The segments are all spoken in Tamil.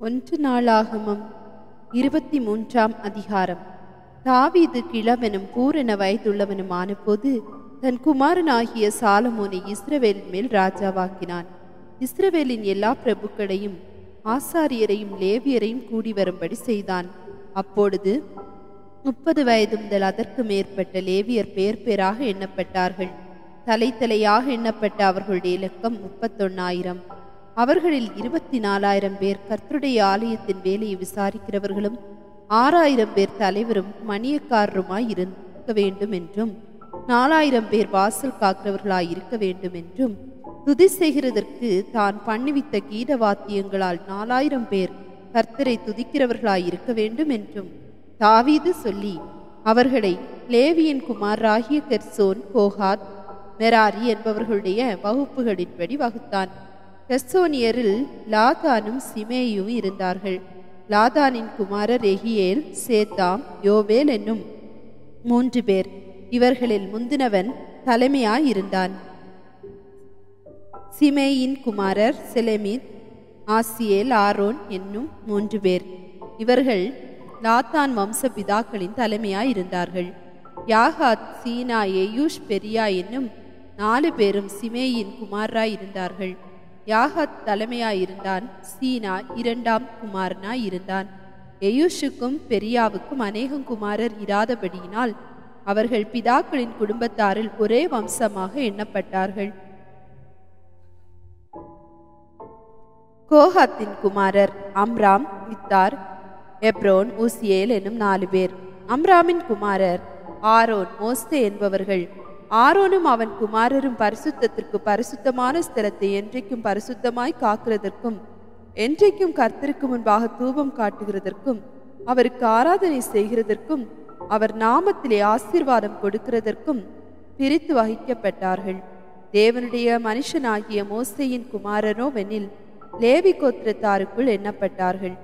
ஒன்று நாளாகமம் 23ஆம் அதிகாரம். தாவீது கிழவனும் பூரண வயதுள்ளவனுமான போது தன் குமாரனாகிய சாலமோனை இஸ்ரவேலின் மேல் ராஜாவாக்கினான். இஸ்ரவேலின் எல்லா பிரபுக்களையும் ஆசாரியரையும் லேவியரையும் கூடி வரும்படி செய்தான். அப்பொழுது 30 வயது முதல் அதற்கு மேற்பட்ட லேவியர் பேர் பேராக எண்ணப்பட்டார்கள். தலையாக எண்ணப்பட்ட அவர்களுடைய இலக்கம் 31,000. அவர்களில் 24,000 பேர் கர்த்தருடைய ஆலயத்தின் வேலையை விசாரிக்கிறவர்களும் 6,000 பேர் தலைவரும் மணியக்காரருமாய் இருக்க வேண்டும் என்றும் 4,000 பேர் வாசல் காக்கிறவர்களாய் இருக்க வேண்டும் என்றும் துதி செய்கிறதற்கு தான் பண்ணுவித்த கீத வாத்தியங்களால் 4,000 பேர் கர்த்தரை துதிக்கிறவர்களாய் இருக்க வேண்டும் என்றும் தாவீது சொல்லி அவர்களை லேவியின் குமாரராகிய கெர்சோன், கோகாத், மெராரி என்பவர்களுடைய வகுப்புகளின்படி வகுத்தான். கெர்சோனியரில் லாதானும் சிமேயும் இருந்தார்கள். லாதானின் குமாரர் எகியேல், சேத்தாம், யோவேல் என்னும் 3 பேர். இவர்களில் முந்தினவன் தலைமையாயிருந்தான். சிமேயின் குமாரர் செலமித், ஆசியேல், ஆரோன் என்னும் 3 பேர். இவர்கள் லாதான் வம்ச பிதாக்களின் தலைமையாயிருந்தார்கள். யாகாத், சீனா, எயூஷ், பெரியா என்னும் 4 பேரும் சிமேயின் குமாரராயிருந்தார்கள். யாகாத் தலைமையாயிருந்தான். சீனா 2ஆம் குமாரனாயிருந்தான். எயூஷுக்கும் பெரியாவுக்கும் அநேகம் குமாரர் இராதபடியினால் அவர்கள் பிதாக்களின் குடும்பத்தாரில் ஒரே வம்சமாக எண்ணப்பட்டார்கள். கோகாத்தின் குமாரர் அம்ராம், மித்தார், எப்ரோன், ஊசியேல் என்னும் 4 பேர். அம்ராமின் குமாரர் ஆரோன், மோசே என்பவர்கள். ஆரோனும் அவன் குமாரரும் பரிசுத்தத்திற்கு பரிசுத்தமான ஸ்தலத்தை என்றைக்கும் பரிசுத்தமாய் காக்கிறதற்கும் என்றைக்கும் கர்த்தருக்கு முன்பாக தூபம் காட்டுகிறதற்கும் அவருக்கு ஆராதனை செய்கிறதற்கும் அவர் நாமத்திலே ஆசீர்வாதம் கொடுக்கிறதற்கும் பிரித்து வகிக்கப்பட்டார்கள். தேவனுடைய மனுஷனாகிய மோசேயின் குமாரனோவெனில் லேவி கோத்திரத்தாருக்குள் எண்ணப்பட்டார்கள்.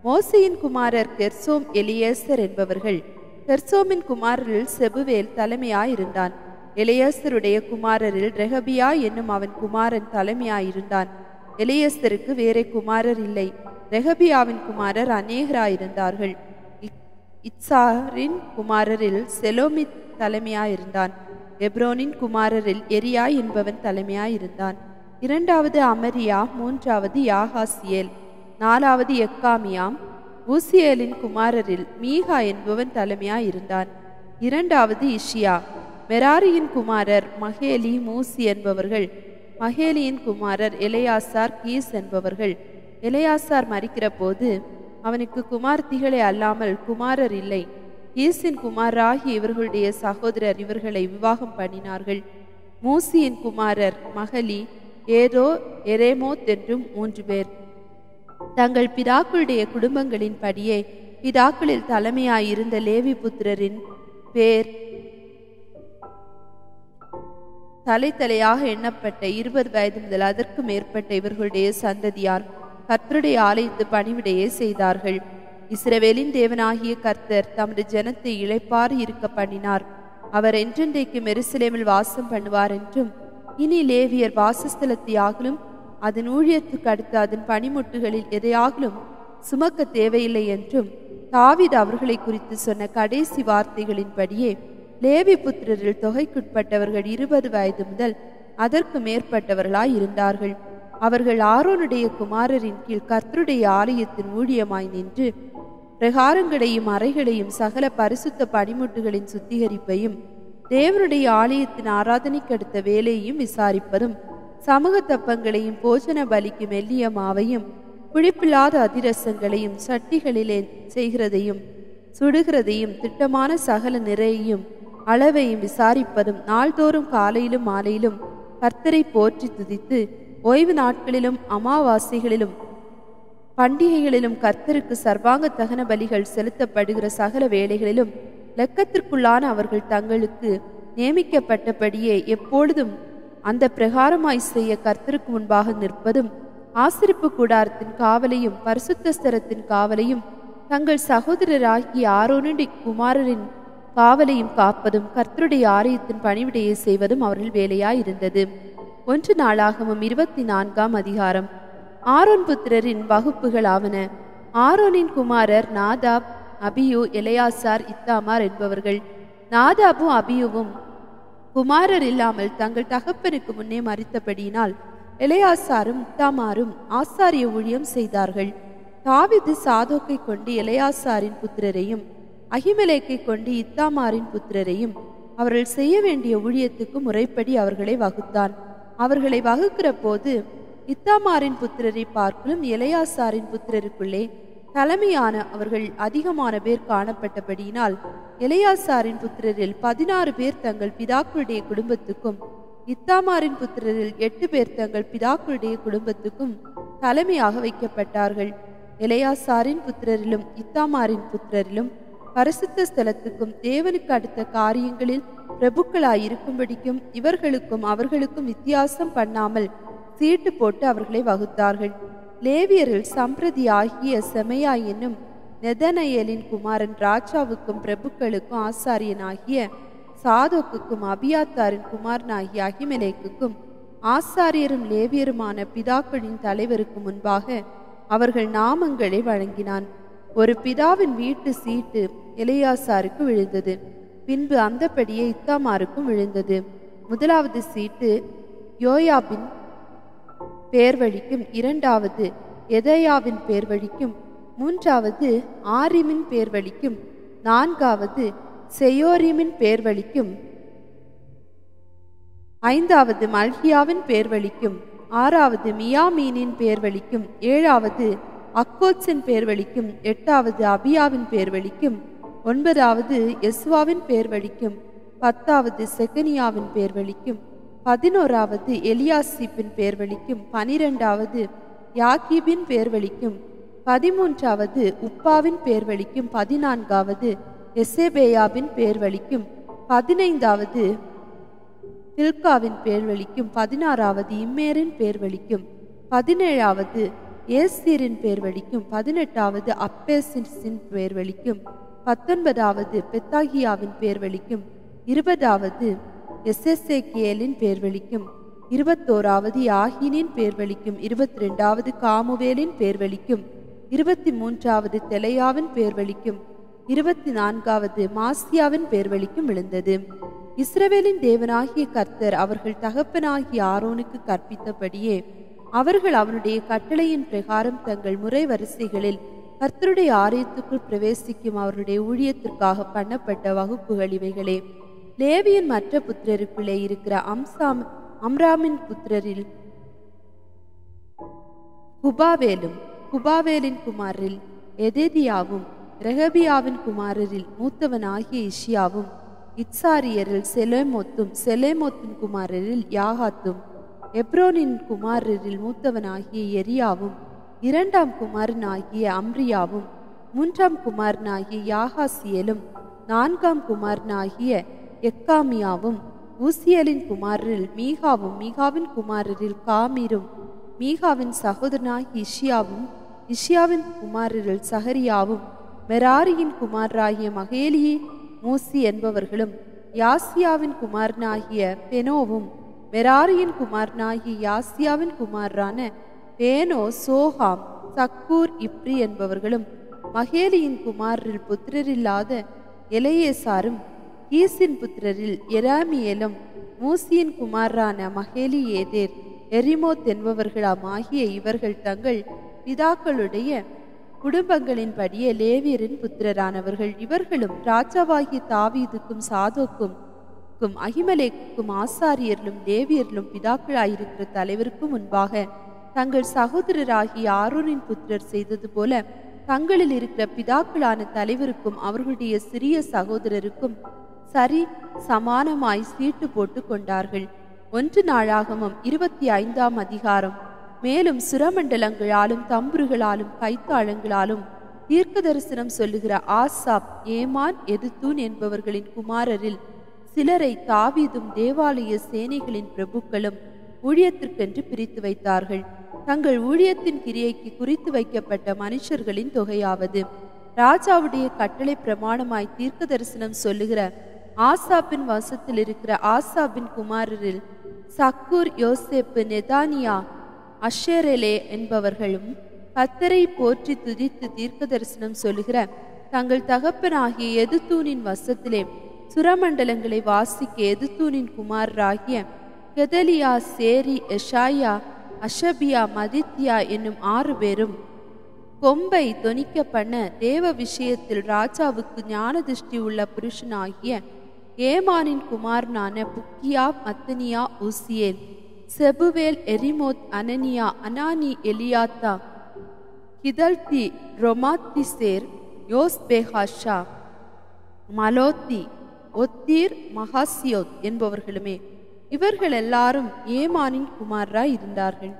மோசேயின் குமாரர் கெர்சோம், எலியேசர் என்பவர்கள். கெர்சோமின் குமாரரில் செபுவேல் தலைமையாயிருந்தான். எலியேசருடைய குமாரரில் ரெகபியா என்னும் அவன் குமாரன் தலைமையாயிருந்தான். எலியேசருக்கு வேறே குமாரர் இல்லை. ரெகபியாவின் குமாரர் அநேகராயிருந்தார்கள். இத்சாரின் குமாரரில் செலோமித் தலைமையாயிருந்தான். எப்ரோனின் குமாரரில் எரியா என்பவன் தலைமையாயிருந்தான். 2வது அமரியா, 3வது யாகாசியேல், 4வது எக்காமியாம். ஊசியேலின் குமாரரில் மீகா என்பவன் தலைமையாயிருந்தான். 2வது இஷியா. மெராரியின் குமாரர் மகேலி, மூசி என்பவர்கள். மகேலியின் குமாரர் எலெயாசார், கீஸ் என்பவர்கள். எலெயாசார் மரிக்கிற போது அவனுக்கு குமார்த்திகளே அல்லாமல் குமாரர் இல்லை. கீசின் குமாராகி இவர்களுடைய சகோதரர் இவர்களை விவாகம் பண்ணினார்கள். மூசியின் குமாரர் மகளி, ஏதோ, எரேமோத் என்றும் 3 பேர். தங்கள் பிதாக்களுடைய குடும்பங்களின் படியே பிதாக்களில் தலைமையாயிருந்த லேவி புத்திரரின் பேர் தலையாக எண்ணப்பட்ட 20 வயது முதல் அதற்கு மேற்பட்ட இவர்களுடைய சந்ததியார் கர்த்தருடைய ஆலயத்து பணிவிடையை செய்தார்கள். இஸ்ரவேலின் தேவனாகிய கர்த்தர் தமது ஜனத்தை இளைப்பாறு இருக்க பண்ணினார். அவர் என்றென்றைக்கு எருசலேமில் வாசம் பண்ணுவார் என்றும் இனி லேவியர் வாசஸ்தலத்தையாகலும் அதன் ஊழியத்துக்கு அடுத்து அதன் பணிமுட்டுகளில் எதையாகலும் சுமக்க தேவையில்லை என்றும் தாவீது அவர்களை குறித்து சொன்ன கடைசி வார்த்தைகளின்படியே லேவி புத்திரரில் தொகைக்குட்பட்டவர்கள் 20 வயது முதல் அதற்கு மேற்பட்டவர்களாய் இருந்தார்கள். அவர்கள் ஆரோனுடைய குமாரரின் கீழ் கர்த்தருடைய ஆலயத்தின் ஊழியமாய் நின்று பிரகாரங்களையும் அறைகளையும் சகல பரிசுத்த பணிமுட்டுகளின் சுத்திகரிப்பையும் தேவனுடைய ஆலயத்தின் ஆராதனைக்கு அடுத்த வேலையையும் விசாரிப்பதும் சமூக தப்பங்களையும் போஜன பலிக்கு மெல்லிய மாவையும் புளிப்பில்லாத அதிரசங்களையும் சட்டிகளிலே செய்கிறதையும் சுடுகிறதையும் திட்டமான சகல நிறையையும் அளவையும் விசாரிப்பதும் நாள்தோறும் காலையிலும் மாலையிலும் கர்த்தரை போற்றி துதித்து ஓய்வு நாட்களிலும் அமாவாசைகளிலும் பண்டிகைகளிலும் கர்த்தருக்கு சர்வாங்க தகன பலிகள் செலுத்தப்படுகிற சகல வேளைகளிலும் லக்கத்திற்குள்ளான அவர்கள் தங்களுக்கு நியமிக்கப்பட்டபடியே எப்பொழுதும் அந்த பிரகாரமாய் செய்ய கர்த்தருக்கு முன்பாக நிற்பதும் ஆசரிப்பு கூடாரத்தின் காவலையும் பரிசுத்த ஸ்தலத்தின் காவலையும் தங்கள் சகோதரராகிய ஆரோனுடைய குமாரரின் காவலையும் காப்பதும் கர்த்தருடைய ஆலயத்தின் பணிவிடையை செய்வதும் அவர்கள் வேலையாயிருந்தது. 1 நாளாகமம் 24ஆம் அதிகாரம். ஆரோன் புத்திரரின் வகுப்புகள் ஆவன. ஆரோனின் குமாரர் நாதாப், அபியூ, எலெயாசார், இத்தாமார் என்பவர்கள். நாதாபும் அபியூவும் குமாரர் இல்லாமல் தங்கள் தகப்பனுக்கு முன்னே மரித்தபடியினால் எலெயாசாரும் இத்தாமாரும் ஆசாரிய ஊழியம் செய்தார்கள். தாவீது சாதோக்கை கொண்டு எலெயாசாரின் புத்திரரையும் அகிமெலேக்கை கொண்டு இத்தாமாரின் புத்திரரையும் அவர்கள் செய்ய வேண்டிய ஊழியத்துக்கு முறைப்படி அவர்களை வகுத்தான். அவர்களை வகுக்கிற போது இத்தாமாரின் புத்திரரை பார்க்கலும் எலெயாசாரின் புத்திரருக்குள்ளே தலைமையான அவர்கள் அதிகமான பேர் காணப்பட்டபடியினால் எலெயாசாரின் புத்திரரில் 16 பேர் தங்கள் பிதாக்களுடைய குடும்பத்துக்கும் இத்தாமாரின் புத்திரரில் 8 பேர் தங்கள் பிதாக்களுடைய குடும்பத்துக்கும் தலைமையாக வைக்கப்பட்டார்கள். எலெயாசாரின் புத்திரரிலும் இத்தாமாரின் புத்திரரிலும் பரிசுத்த ஸ்தலத்துக்கும் தேவனுக்கு அடுத்த காரியங்களில் பிரபுக்களாயிருக்கும்படிக்கும் இவர்களுக்கும் அவர்களுக்கும் வித்தியாசம் பண்ணாமல் சீட்டு போட்டு அவர்களை வகுத்தார்கள். லேவியரில் சம்பிரதி ஆகிய செமையா என்னும் நெதனயேலின் குமாரன் ராஜாவுக்கும் பிரபுக்களுக்கும் ஆசாரியனாகிய சாதோக்குக்கும் அபியாத்தாரின் குமாரனாகிய அகிமெலேக்குக்கும் ஆசாரியரும் லேவியருமான பிதாக்களின் தலைவருக்கு முன்பாக அவர்கள் நாமங்களை வழங்கினான். ஒரு பிதாவின் வீட்டு சீட்டு எலெயாசாருக்கு விழுந்தது. பின்பு அந்தபடியே இத்தாமாருக்கும் விழுந்தது. முதலாவது சீட்டு யோயாபின் பேர் வழிக்கும், இரண்டாவது எதேயாவின் பேர் வழிக்கும், மூன்றாவது ஆரிமின் பேர் வழிக்கும், நான்காவது செயோரிமின் பேர் வழிக்கும், ஐந்தாவது மல்கியாவின் பேர் வழிக்கும், ஆறாவது மியாமீனின் பேர் வழிக்கும், ஏழாவது அக்கோத்ஸின் பேர் வழிக்கும், எட்டாவது அபியாவின் பேர் வழிக்கும், ஒன்பதாவது எஸ்வாவின் பேர் வழிக்கும், பத்தாவது செகனியாவின் பேர் வழிக்கும், 11வது எலியாசிப்பின் பேர் வழிக்கும், 12வது யாக்கீபின் பேர் வழிக்கும், 13வது உப்பாவின் பேர் வழிக்கும், 14வது எசேபேயாவின் பேர் வழிக்கும், 15வது பில்காவின் பேர் வழிக்கும், 16வது இம்மேரின் பேர் வழிக்கும், 17வது ஏசீரின் பேர் வழிக்கும், 18வது அப்பேசின் பேர் வழிக்கும், 19வது பெத்தாகியாவின் பேர் வழிக்கும், 20வது எசெசேக்கியேலின் பேர் வழிக்கும், 21வது யாகினின் பேர் வழிக்கும், 22வது காமுவேலின் பேர் வழிக்கும், 23வது தெலையாவின் பேர் வழிக்கும், 24வது மாசியாவின் பேர் வழிக்கும் விழுந்தது. இஸ்ரவேலின் தேவனாகிய கர்த்தர் அவர்கள் தகப்பனாகிய ஆரோனுக்கு கற்பித்தபடியே அவர்கள் அவனுடைய கட்டளையின் பிரகாரம் தங்கள் முறை வரிசைகளில் கர்த்தருடைய ஆலயத்துக்குள் பிரவேசிக்கும் அவருடைய ஊழியத்திற்காக பண்ணப்பட்ட வகுப்புகள் இவைகளே. லேவியின் மற்ற புத்திரருக்குள்ளே இருக்கிற அம்ராமின் புத்திரரில் குபாவேலும், குபாவேலின் குமாரில் எதேதியாவும், ரெகபியாவின் குமாரரில் மூத்தவனாகிய இஷியாவும், இத்சாரியரில் செலேமோத்தும், செலேமோத்தின் குமாரரில் யாகாத்தும், எப்ரோனின் குமாரரில் மூத்தவனாகிய எரியாவும், 2ஆம் குமாரனாகிய அம்ரியாவும், 3ஆம் குமாரனாகிய யாகாசியலும், 4ஆம் குமாரனாகிய எக்காமியாவும், ஊசியலின் குமாரரில் மீகாவும், மீகாவின் குமாரரில் காமீரும், மீகாவின் சகோதரனாகிய இஷியாவும், இஷியாவின் குமாரரில் சகரியாவும், மெராரியின் குமாரராகிய மகேலியே மூசி என்பவர்களும், யாசியாவின் குமாரனாகிய பெனோவும், மெராரியின் குமாரனாகிய யாசியாவின் குமாரரான பேனோ, சோஹாம், சக்கூர், இப்ரி என்பவர்களும், மகேலியின் குமாரரில் புத்திரரில்லாத எலெயேசாரும், கீசின் புத்திரரில் எராமியேலும், மூசியின் குமாரரான மகேலி ஏதேர், எரிமோத் என்பவர்களாமாகிய இவர்கள் தங்கள் பிதாக்களுடைய குடும்பங்களின்படியே லேவியரின் புத்திரரானவர்கள். இவர்களும் ராஜாவாகிய தாவீதுக்கும் சாதோக்கும் அகிமெலேக்குக்கும் ஆசாரியர்களும் லேவியர்களும் பிதாக்களாயிருக்கிற தலைவருக்கும் முன்பாக தங்கள் சகோதரராகிய ஆரோனின் புத்திரர் செய்தது போல தங்களில் இருக்கிற பிதாக்களான தலைவருக்கும் அவர்களுடைய சிறிய சகோதரருக்கும் சரி சமானமாய் சீட்டு போட்டு கொண்டார்கள். 1 நாளாகமம் 25ஆம் அதிகாரம். மேலும் சுரமண்டலங்களாலும் தம்புருகளாலும் கைத்தாளங்களாலும் தீர்க்க தரிசனம் சொல்லுகிற ஆசாப், ஏமான், எதுத்தூன் என்பவர்களின் குமாரரில் சிலரை தாவீதும் தேவாலய சேனைகளின் பிரபுக்களும் ஊழியத்திற்கென்று பிரித்து வைத்தார்கள். தங்கள் ஊழியத்தின் கிரியைக்கு குறித்து வைக்கப்பட்ட மனுஷர்களின் தொகையாவது, ராஜாவுடைய கட்டளை பிரமாணமாய் தீர்க்க தரிசனம் சொல்லுகிற ஆசாப்பின் வசத்தில் இருக்கிற ஆசாப்பின் குமாரரில் சக்கூர், யோசேப்பு, நெதானியா, அஷேரெலே என்பவர்களும், கர்த்தரை போற்றி துதித்து தீர்க்க தரிசனம் சொல்லுகிற தங்கள் தகப்பனாகிய எதுத்தூனின் வசத்திலே சுரமண்டலங்களை வாசிக்க எதுத்தூனின் குமாரராகிய கெதலியா, சேரி, எஷாயா, அஷபியா, மதித்யா என்னும் 6 பேரும் கொம்பை தொனிக்க பண்ண தேவ விஷயத்தில் ராஜாவுக்கு ஞான திருஷ்டி உள்ள புருஷனாகிய ஏமானின் குமாரனான புக்கியா, மத்தனியா, ஊசியேல், செபுவேல், எரிமோத், அனனியா, அனானி, எலியாத்தா, கிதல்தி, ரொமாத்திசேர், யோஸ்பேஹாஷா, மலோத்தி, ஒத்தீர், மகாசியோத் என்பவர்களுமே. இவர்கள் எல்லாரும் ஏமானின் குமாரராய் இருந்தார்கள்.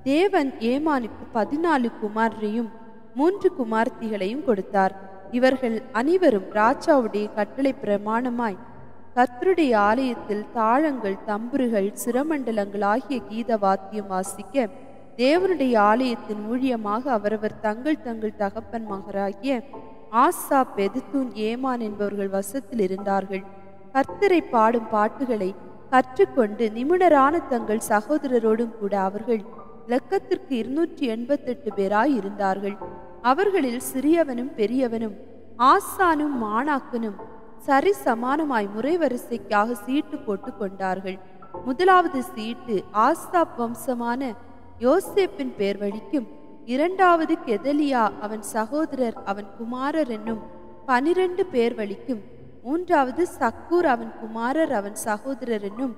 தேவன் ஏமானுக்கு 14 குமாரரையும் 3 குமார்த்திகளையும் கொடுத்தார். இவர்கள் அனைவரும் ராஜாவுடைய கட்டளை பிரமாணமாய் கர்த்தருடைய ஆலயத்தில் தாளங்கள், தம்புருகள், சிரமண்டலங்கள் ஆகிய கீத வாத்தியம் வாசிக்க தேவனுடைய ஆலயத்தின் ஊழியமாக அவரவர் தங்கள் தங்கள் தகப்பன் மகராகிய ஆசாப், எதுத்தூன், ஏமான் என்பவர்கள் வசத்தில் இருந்தார்கள். கர்த்தரை பாடும் பாட்டுகளை கற்றுக்கொண்டு நிபுணரான தங்கள் சகோதரரோடும் கூட அவர்கள் இலக்கத்திற்கு 288 பேராய் இருந்தார்கள். அவர்களில் சிறியவனும் பெரியவனும் ஆசானும் மாணாக்கனும் சரி சமானமாய் முறை வரிசைக்காக சீட்டு போட்டு கொண்டார்கள். முதலாவது சீட்டு ஆசாப் வம்சமான யோசேப்பின் பேர் வழிக்கும், 2வது கெதலியா, அவன் சகோதரர், அவன் குமாரர் என்னும் 12 பேர் வழிக்கும், 3வது சக்கூர், அவன் குமாரர், அவன் சகோதரர் என்னும்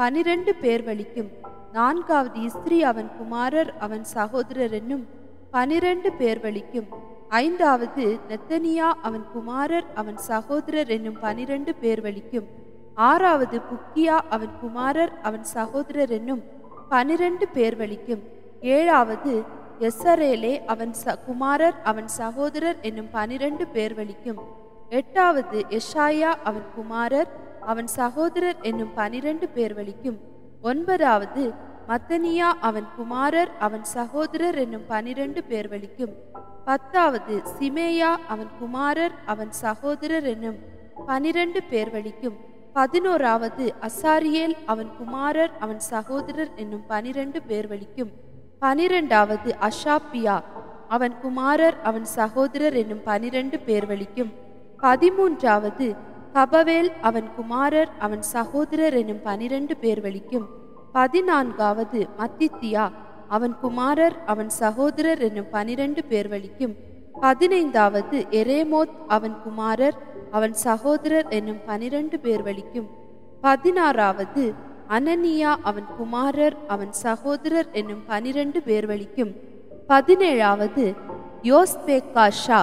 12 பேர் வழிக்கும், 4வது இஸ்ரி, அவன் குமாரர், அவன் சகோதரர் என்னும் 12 பேர் வழிக்கும், 5வது நெத்தனியா, அவன் குமாரர், அவன் சகோதரர் என்னும் 12 பேர் வழிக்கும், 6வது புக்கியா, அவன் குமாரர், அவன் சகோதரர் என்னும் 12 பேர் வழிக்கும், 7வது எசரேலே, அவன் குமாரர், அவன் சகோதரர் என்னும் 12 பேர் வழிக்கும், 8வது எஷாயா, அவன் குமாரர், அவன் சகோதரர் என்னும் 12 பேர் வழிக்கும், 9வது மத்தனியா, அவன் குமாரர், அவன் சகோதரர் என்னும் 12 பேர் வழிக்கும், 10வது சிமேயா, அவன் குமாரர், அவன் சகோதரர் என்னும் 12 பேர் வழிக்கும், 11வது அசாரியேல், அவன் குமாரர், அவன் சகோதரர் என்னும் 12 பேர் வழிக்கும், 12வது அஷாப்பியா, அவன் குமாரர், அவன் சகோதரர் என்னும் 12 பேர் வழிக்கும், 13வது கபவேல், அவன் குமாரர், அவன் சகோதரர் என்னும் 12 பேர் வழிக்கும், 14வது மத்தித்தியா, அவன் குமாரர், அவன் சகோதரர் என்னும் 12 பேர் வழிக்கும், 15வது எரேமோத், அவன் குமாரர், அவன் சகோதரர் என்னும் 12 பேர் வழிக்கும், 16வது அனனியா, அவன் குமாரர், அவன் சகோதரர் என்னும் 12 பேர் வழிக்கும், 17வது யோஸ்பேகாஷா,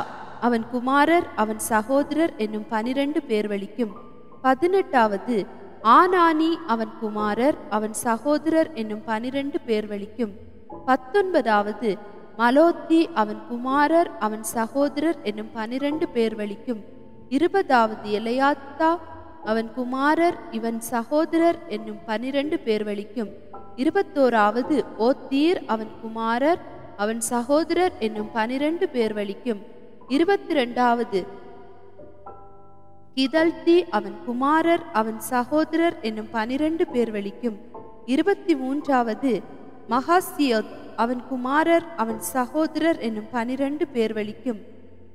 அவன் குமாரர், அவன் சகோதரர் என்னும் 12 பேர் வழிக்கும், 18வது ஆனானி, அவன் குமாரர், அவன் சகோதரர் என்னும் 12 பேர் வழிக்கும், 19வது மலோத்தி, அவன் குமாரர், அவன் சகோதரர் என்னும் 12 பேர் வழிக்கும், 20வது எலையாத்தா, அவன் குமாரர், இவன் சகோதரர் என்னும் 12 பேர் வழிக்கும், 21வது ஓத்தீர், அவன் குமாரர், அவன் சகோதரர் என்னும் 12 பேர் வழிக்கும், 22வது கிதல்தி, அவன் குமாரர், அவன் சகோதரர் என்னும் 12 பேர் வழிக்கும், 23வது மகாசியோத், அவன் குமாரர், அவன் சகோதரர் என்னும் 12 பேர் வழிக்கும்,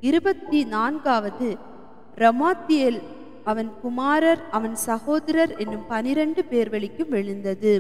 24வது ரமாத்தியேல், அவன் குமாரர், அவன் சகோதரர் என்னும் 12 பேர் வழிக்கும் விழுந்தது.